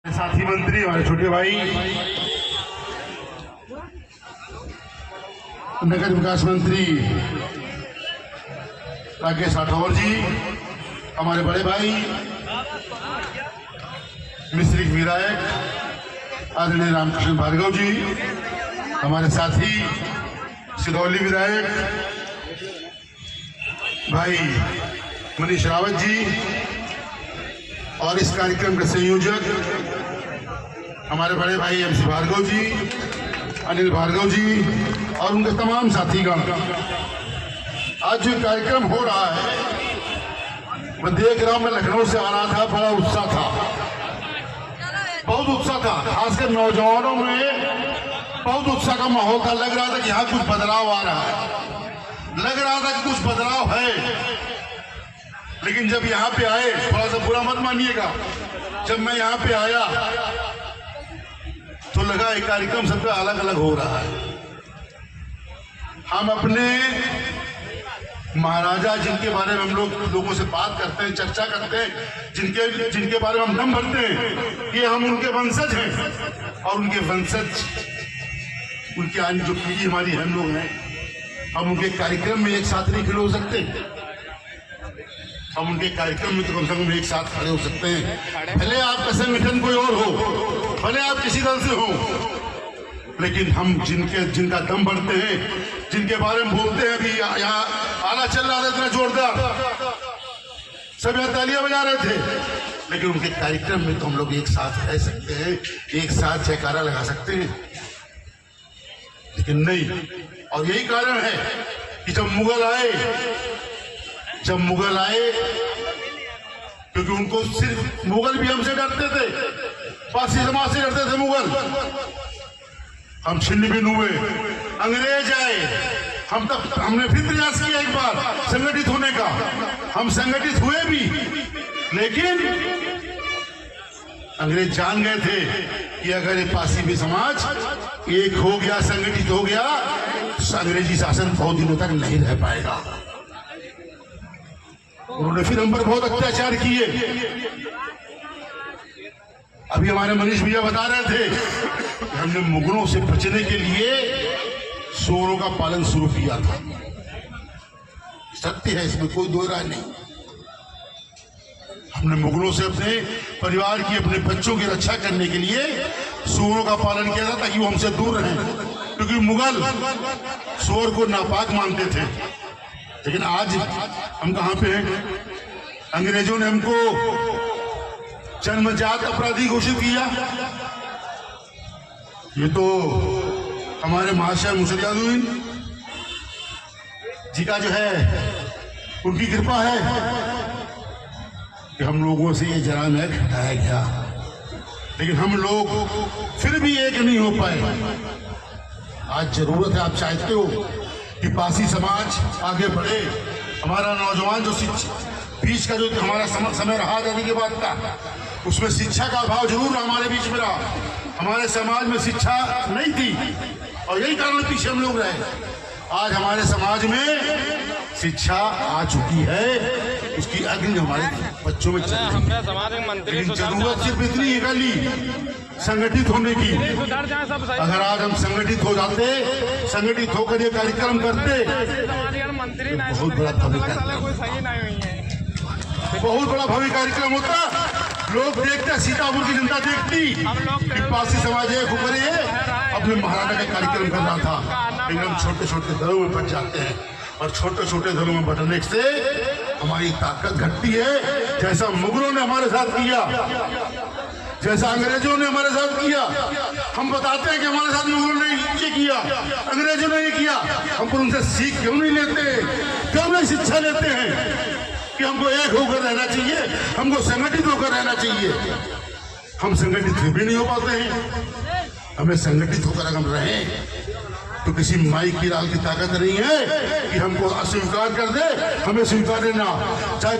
साथी मंत्री हमारे छोटे भाई नगर विकास मंत्री राकेश राठौर जी, हमारे बड़े भाई मिश्रिक विधायक आदरणीय रामकृष्ण भार्गव जी, हमारे साथी सिदौली विधायक भाई मनीष रावत जी, और इस कार्यक्रम के संयोजक हमारे बड़े भाई MC भार्गव जी, अनिल भार्गव जी और उनके तमाम साथीगण। आज जो कार्यक्रम हो रहा है मैं देख रहा हूं, मैं लखनऊ से आ रहा था, बड़ा उत्साह था, बहुत उत्साह था, खासकर नौजवानों में बहुत उत्साह का माहौल था। लग रहा था कि यहाँ कुछ बदलाव आ रहा है, लग रहा था कि कुछ बदलाव है। लेकिन जब यहाँ पे आए, थोड़ा सा बुरा मत मानिएगा, जब मैं यहाँ पे आया तो लगा एक कार्यक्रम सबका अलग अलग हो रहा है। हम अपने महाराजा जिनके बारे में हम लोगों से बात करते हैं, चर्चा करते हैं, जिनके बारे में हम दम भरते हैं कि हम उनके वंशज हैं, और उनके वंशज, उनके आने जो पीढ़ी हमारी हम लोग हैं, हम उनके कार्यक्रम में एक साथ नहीं खड़े हो सकते। हम उनके कार्यक्रम में तो कम से कम एक साथ खड़े हो सकते हैं। भले आपका संगठन कोई और हो, भले आप किसी दल से हो, लेकिन हम जिनका दम बढ़ते हैं, जिनके बारे में बोलते हैं कि यहाँ आला चल रहा था इतना जोरदार, सब यहाँ तालियां बजा रहे थे, लेकिन उनके कार्यक्रम में तो हम लोग एक साथ रह सकते हैं, एक साथ जयकारा लगा सकते हैं, लेकिन नहीं। और यही कारण है कि जब मुगल आए, क्योंकि उनको सिर्फ मुगल भी हमसे डरते थे, पारसी समाज से डरते थे मुगल, हम छिन्न भिन्न हुए, अंग्रेज आए, हमने फिर प्रयास किया एक बार संगठित होने का, हम संगठित हुए भी, लेकिन अंग्रेज जान गए थे कि अगर ये पारसी भी समाज एक हो गया, संगठित हो गया, तो अंग्रेजी शासन बहुत दिनों तक नहीं रह पाएगा। उन्होंने फिर हम पर बहुत अत्याचार किए। अभी हमारे मनीष भैया बता रहे थे कि हमने मुगलों से बचने के लिए सूरों का पालन शुरू किया था। सत्य है, इसमें कोई दो राय नहीं। हमने मुगलों से अपने परिवार की, अपने बच्चों की रक्षा करने के लिए सूरों का पालन किया था, ताकि वो हमसे दूर रहें, क्योंकि मुगल सूर को नापाक मानते थे। लेकिन आज हम कहां पे हैं? अंग्रेजों ने हमको जन्मजात अपराधी घोषित किया। ये तो हमारे महाशय मुसलियादुद्दीन जी का जो है, उनकी कृपा है कि हम लोगों से ये जराम है हटाया गया, लेकिन हम लोग फिर भी एक नहीं हो पाए। आज जरूरत है, आप चाहते हो कि पारसी समाज आगे बढ़े, हमारा नौजवान जो बीच का जो हमारा समय रहा आजादी के बाद का, उसमें शिक्षा का अभाव जरूर हमारे बीच में रहा, हमारे समाज में शिक्षा नहीं थी, और यही कारण पीछे हम लोग रहे। आज हमारे समाज में शिक्षा आ चुकी है, उसकी अग्नि हमारे बच्चों में चल रही है, लेकिन जरूरत सिर्फ इतनी है खाली संगठित होने की। अगर आज हम संगठित हो जाते, संगठित होकर ये कार्यक्रम करते, बहुत बड़ा भव्य कार्यक्रम, बहुत बड़ा भव्य कार्यक्रम होता। लोग देखते, सीतापुर की जनता देखती कि पारसी समाज एक होकर अपने महाराजा का कार्यक्रम कर रहा था, लेकिन हम छोटे छोटे दलों में बट जाते हैं, और छोटे छोटे दलों में बटने से हमारी ताकत घटती है। जैसा मुगलों ने हमारे साथ किया, जैसा अंग्रेजों ने हमारे साथ किया, हम बताते हैं कि हमारे साथ मुगलों ने ये किया, अंग्रेजों ने ये किया, हम उनसे सीख क्यों नहीं लेते, क्यों नहीं शिक्षा लेते हैं कि हमको एक होकर रहना चाहिए, हमको संगठित होकर रहना चाहिए। हम संगठित भी नहीं हो पाते हैं। हमें संगठित होकर अगर हम रहें तो किसी माई की लाल की ताकत नहीं है कि हमको अस्वीकार कर दे, हमें स्वीकार देना चाहे